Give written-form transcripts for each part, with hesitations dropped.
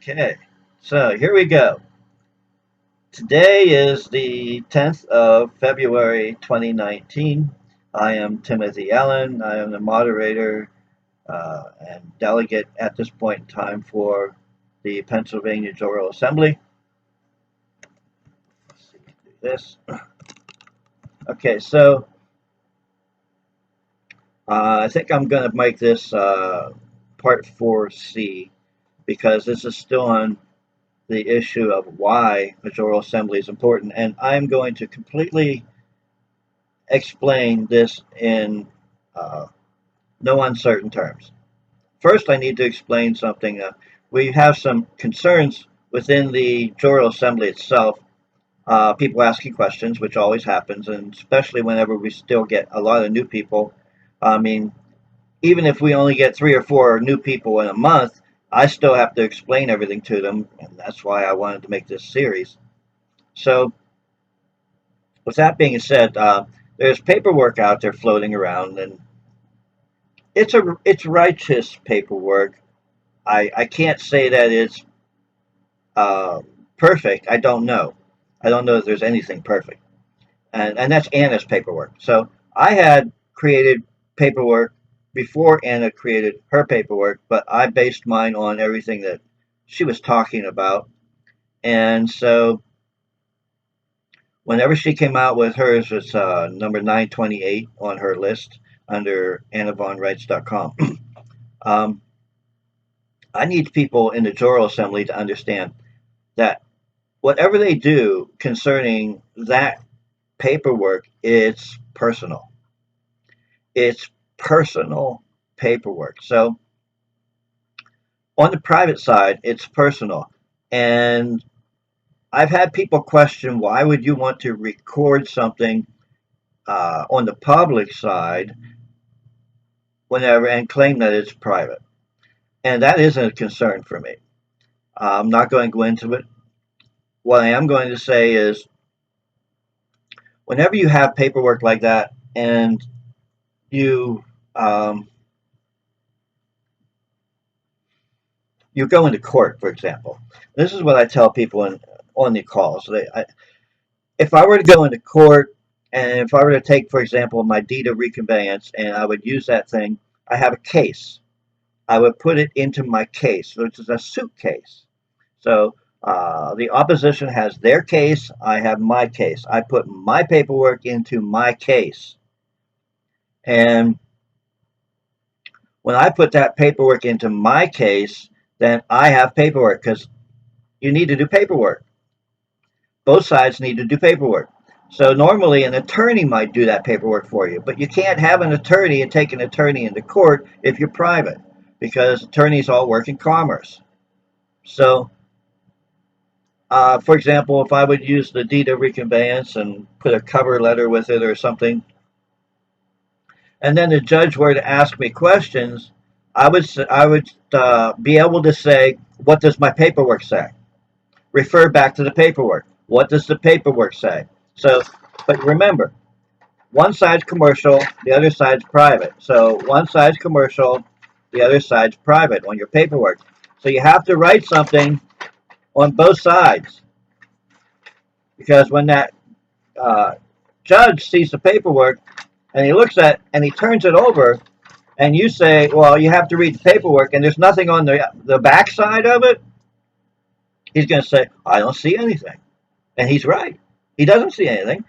Okay, so here we go. Today is the 10th of February 2019. I am Timothy Allen. I am the moderator and delegate at this point in time for the Pennsylvania General Assembly. Let's see, do this. Okay, so I think I'm going to make this part 4C because this is still on the issue of why the General Assembly is important, and I'm going to completely explain this in uh, no uncertain terms. First, I need to explain something. We have some concerns within the General Assembly itself. People asking questions, which always happens, and especially whenever we still get a lot of new people. I mean, even if we only get 3 or 4 new people in a month, I still have to explain everything to them, and that's why I wanted to make this series. So, with that being said, there's paperwork out there floating around, and it's righteous paperwork. I can't say that it's uh, perfect. I don't know. I don't know if there's anything perfect, and that's Anna's paperwork. So I had created paperwork before Anna created her paperwork, but I based mine on everything that she was talking about, and so whenever she came out with hers, it's number 928 on her list under AnnaVonWrites.com. um, I need people in the General Assembly to understand that whatever they do concerning that paperwork, it's personal. It's personal paperwork. So on the private side, it's personal. And I've had people question why would you want to record something on the public side whenever and claim that it's private. And that isn't a concern for me. I'm not going to go into it. What I am going to say is whenever you have paperwork like that and you um, you go into court, for example. This is what I tell people on the calls. If I were to go into court and if I were to take, for example, my deed of reconveyance and I would use that thing, I have a case. I would put it into my case, which is a suitcase. So the opposition has their case. I have my case. I put my paperwork into my case. And when I put that paperwork into my case, then I have paperwork because you need to do paperwork. Both sides need to do paperwork. So normally an attorney might do that paperwork for you, but you can't have an attorney and take an attorney into court if you're private because attorneys all work in commerce. So, for example, if I would use the deed of reconveyance and put a cover letter with it or something, and then the judge were to ask me questions, I would be able to say, "What does my paperwork say?" Refer back to the paperwork. What does the paperwork say? So, but remember, one side's commercial, the other side's private. So one side's commercial, the other side's private on your paperwork. So you have to write something on both sides because when that uh, judge sees the paperwork and he looks at and he turns it over and you say, well, you have to read the paperwork and there's nothing on the back side of it, he's going to say, I don't see anything. And he's right. He doesn't see anything.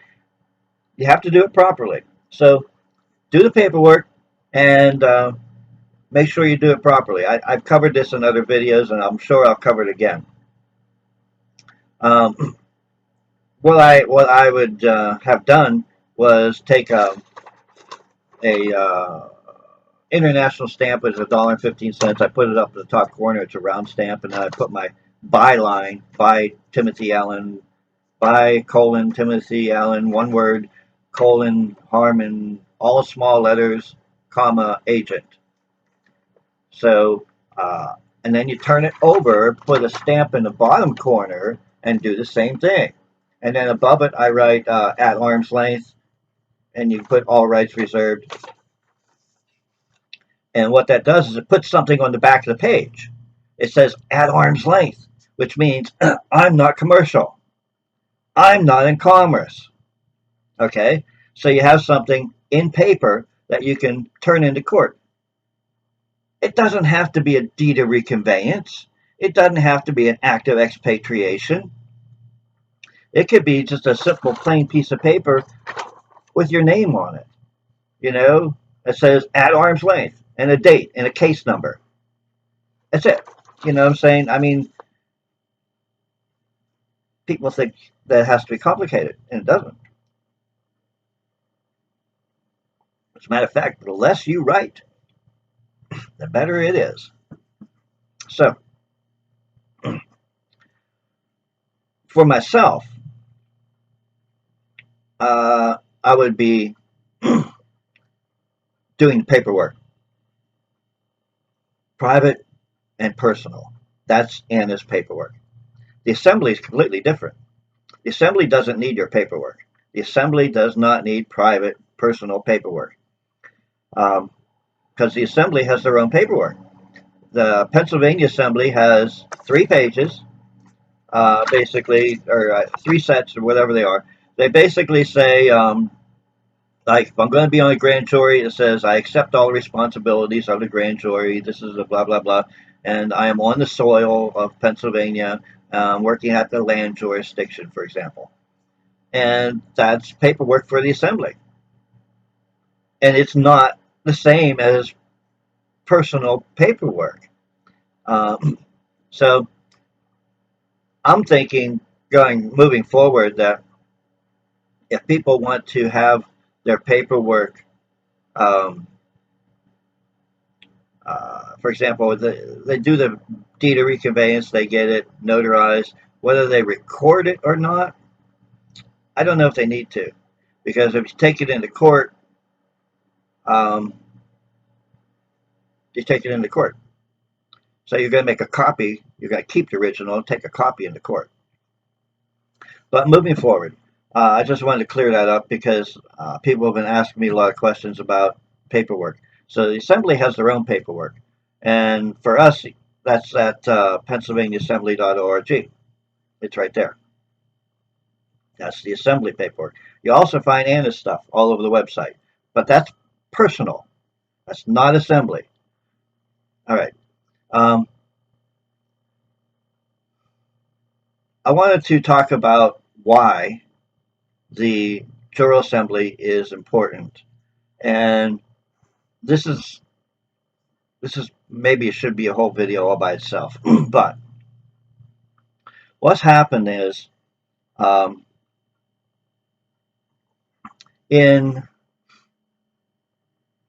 You have to do it properly. So do the paperwork and make sure you do it properly. I've covered this in other videos, and I'm sure I'll cover it again. Um, what I would have done was take a international stamp. It's $1.15. I put it up in the top corner. It's a round stamp, and then I put my byline by Timothy Allen, by colon Timothy Allen, one word, colon Harmon, all small letters, comma agent. So, and then you turn it over, put a stamp in the bottom corner, and do the same thing. And then above it, I write at arm's length, and you put all rights reserved. And what that does is it puts something on the back of the page. It says at arm's length, which means I'm not commercial. I'm not in commerce. Okay? So you have something in paper that you can turn into court. It doesn't have to be a deed of reconveyance. It doesn't have to be an act of expatriation. It could be just a simple plain piece of paper with your name on it. It says at arm's length and a date and a case number. That's it. You know what I'm saying? I mean, people think that it has to be complicated, and it doesn't. As a matter of fact, the less you write, the better it is. So, for myself, I would be doing the paperwork, private and personal. That's Anna's paperwork. The assembly is completely different. The assembly doesn't need your paperwork. The assembly does not need private, personal paperwork, because the assembly has their own paperwork. The Pennsylvania assembly has 3 pages, basically, or 3 sets, or whatever they are. They basically say, like, if I'm going to be on a grand jury, it says, I accept all responsibilities of the grand jury. This is a blah, blah, blah. And I am on the soil of Pennsylvania, working at the land jurisdiction, for example. And that's paperwork for the assembly. And it's not the same as personal paperwork. So I'm thinking, moving forward, that if people want to have their paperwork, for example, they do the deed of reconveyance, they get it notarized. Whether they record it or not, I don't know if they need to, because if you take it into court, you take it into court. So you're going to make a copy. You're going to keep the original and take a copy into court. But moving forward, I just wanted to clear that up because people have been asking me a lot of questions about paperwork. So the assembly has their own paperwork. And for us, that's at PennsylvaniaAssembly.org. It's right there. That's the assembly paperwork. You also find Anna's stuff all over the website. But that's personal. That's not assembly. All right. I wanted to talk about why the General Assembly is important. And this is maybe it should be a whole video all by itself. But what's happened is in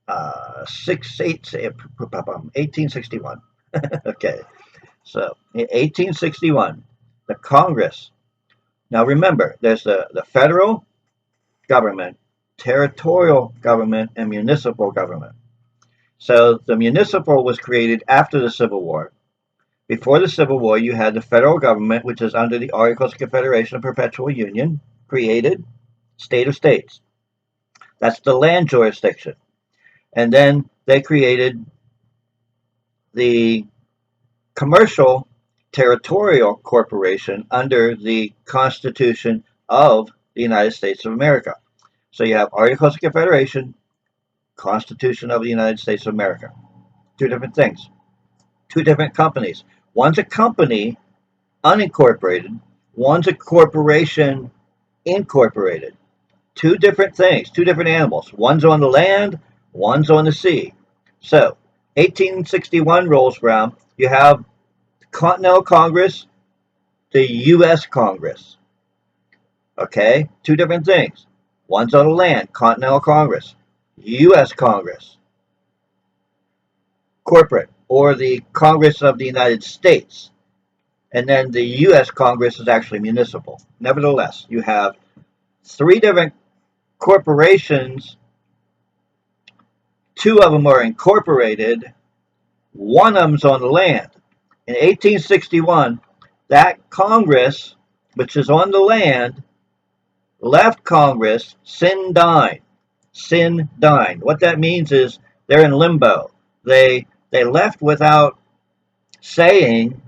1861. Okay, so in 1861, the Congress. Now remember, there's the federal government, territorial government, and municipal government. So the municipal was created after the Civil War. Before the Civil War, you had the federal government, which is under the Articles of Confederation and Perpetual Union, created state of states. That's the land jurisdiction. And then they created the commercial territorial corporation under the Constitution of the United States of America. So you have Articles of Confederation, Constitution of the United States of America. 2 different things. 2 different companies. One's a company, unincorporated. One's a corporation, incorporated. 2 different things, 2 different animals. One's on the land, one's on the sea. So, 1861 rolls around. You have the Continental Congress, the U.S. Congress. Okay, 2 different things. One's on the land, Continental Congress. U.S. Congress. Corporate, or the Congress of the United States. And then the U.S. Congress is actually municipal. Nevertheless, you have 3 different corporations. 2 of them are incorporated. 1 of them's on the land. In 1861, that Congress, which is on the land, left Congress sin dying. Sin dying. What that means is they're in limbo. They left without saying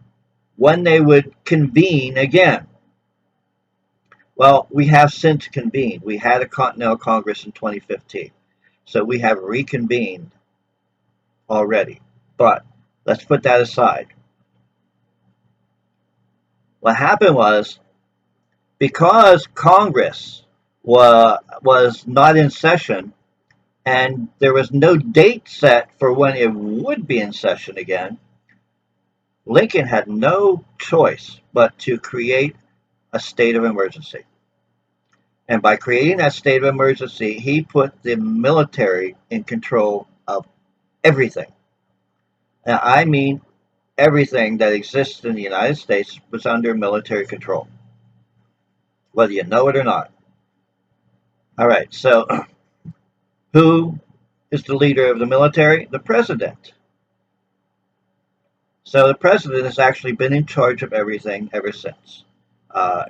when they would convene again. Well, we have since convened. We had a Continental Congress in 2015. So we have reconvened already. But let's put that aside. What happened was, because Congress was not in session and there was no date set for when it would be in session again, Lincoln had no choice but to create a state of emergency. And by creating that state of emergency, he put the military in control of everything. Now, I mean, everything that exists in the United States was under military control, whether you know it or not. All right, so who is the leader of the military? The president. So the president has actually been in charge of everything ever since.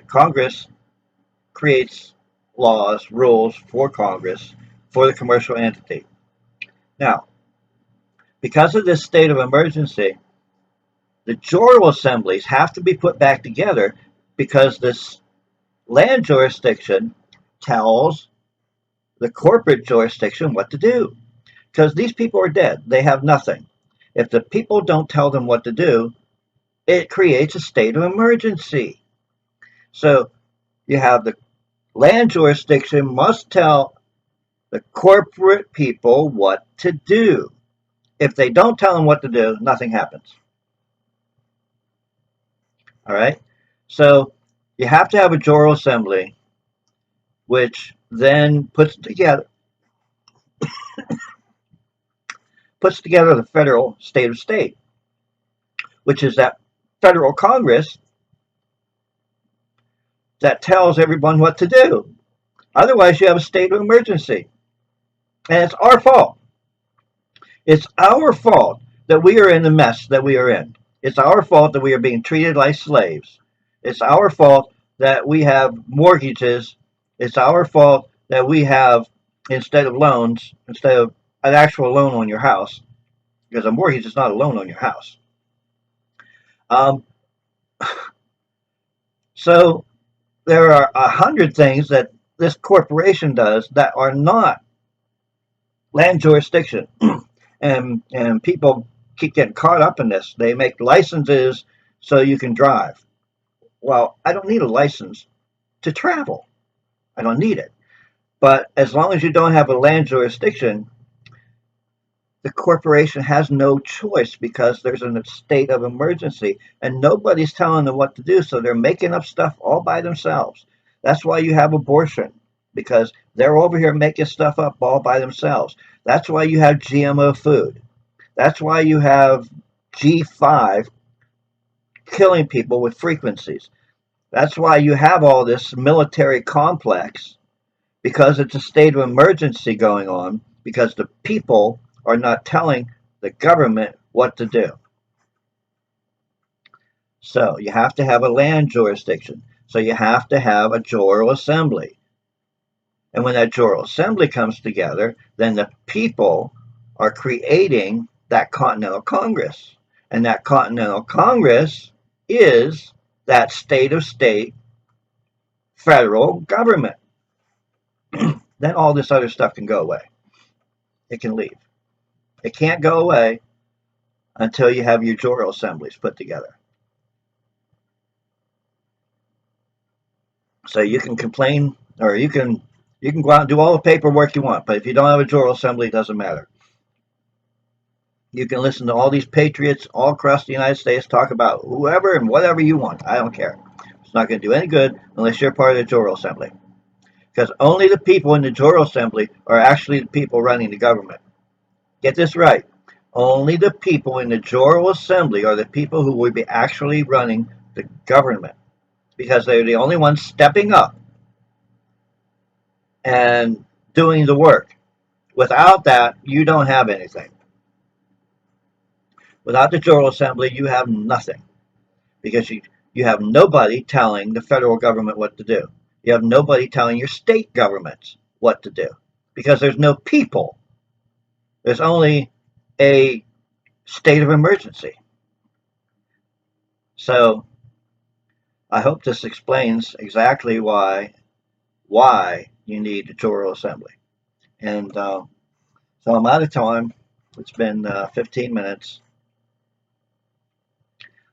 Congress creates laws, rules for Congress for the commercial entity. Now, because of this state of emergency, the General Assemblies have to be put back together because this land jurisdiction tells the corporate jurisdiction what to do. Because these people are dead. They have nothing. If the people don't tell them what to do, it creates a state of emergency. So you have the land jurisdiction must tell the corporate people what to do. If they don't tell them what to do, nothing happens. All right? So you have to have a General Assembly, which then puts together the federal state of state, which is that federal Congress that tells everyone what to do. Otherwise, you have a state of emergency. And it's our fault. It's our fault that we are in the mess that we are in. It's our fault that we are being treated like slaves. It's our fault that we have mortgages. It's our fault that we have, instead of an actual loan on your house, because a mortgage is not a loan on your house. So there are 100 things that this corporation does that are not land jurisdiction. and people keep getting caught up in this. They make licenses so you can drive. Well, I don't need a license to travel. I don't need it. But as long as you don't have a land jurisdiction, the corporation has no choice because there's a state of emergency and nobody's telling them what to do. So they're making up stuff all by themselves. That's why you have abortion, because they're over here making stuff up all by themselves. That's why you have GMO food. That's why you have G5 killing people with frequencies. That's why you have all this military complex, because it's a state of emergency going on, because the people are not telling the government what to do. So you have to have a land jurisdiction. So you have to have a General Assembly. And when that General Assembly comes together, then the people are creating that Continental Congress. And that Continental Congress is that state of state federal government. Then all this other stuff can go away. It can leave. It can't go away until you have your General Assemblies put together. So you can complain, or you can go out and do all the paperwork you want, but if you don't have a General Assembly, it doesn't matter. You can listen to all these patriots all across the United States talk about whoever and whatever you want. I don't care. It's not going to do any good unless you're part of the General Assembly. Because only the people in the General Assembly are actually the people running the government. Get this right. Only the people in the General Assembly are the people who will be actually running the government, because they're the only ones stepping up and doing the work. Without that, you don't have anything. Without the General Assembly, you have nothing, because you have nobody telling the federal government what to do. You have nobody telling your state governments what to do, because there's no people. There's only a state of emergency. So I hope this explains exactly why you need a General Assembly. And so I'm out of time. It's been 15 minutes.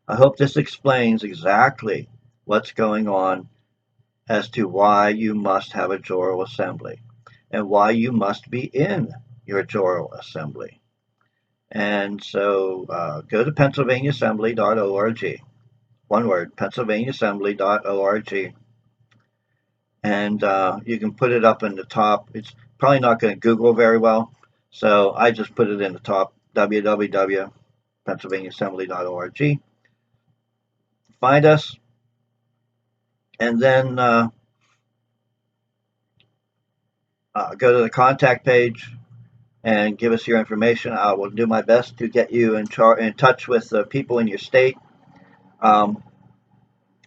I hope this explains exactly what's going on as to why you must have a General Assembly and why you must be in your General Assembly. And so go to PennsylvaniaAssembly.org. One word, PennsylvaniaAssembly.org. And you can put it up in the top. It's probably not going to Google very well, so I just put it in the top, www.PennsylvaniaAssembly.org. Find us, and then go to the contact page and give us your information. I will do my best to get you in touch with the people in your state. Um,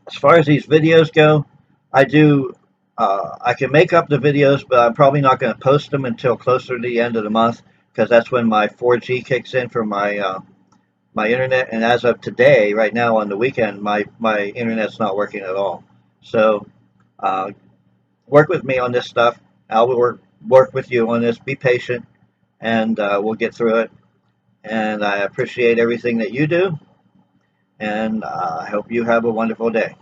as far as these videos go, I do. I can make up the videos, but I'm probably not going to post them until closer to the end of the month because that's when my 4G kicks in for my internet. And as of today, right now on the weekend, my internet's not working at all. So uh, work with me on this stuff. I'll work with you on this. Be patient, and we'll get through it. And I appreciate everything that you do, and I hope you have a wonderful day.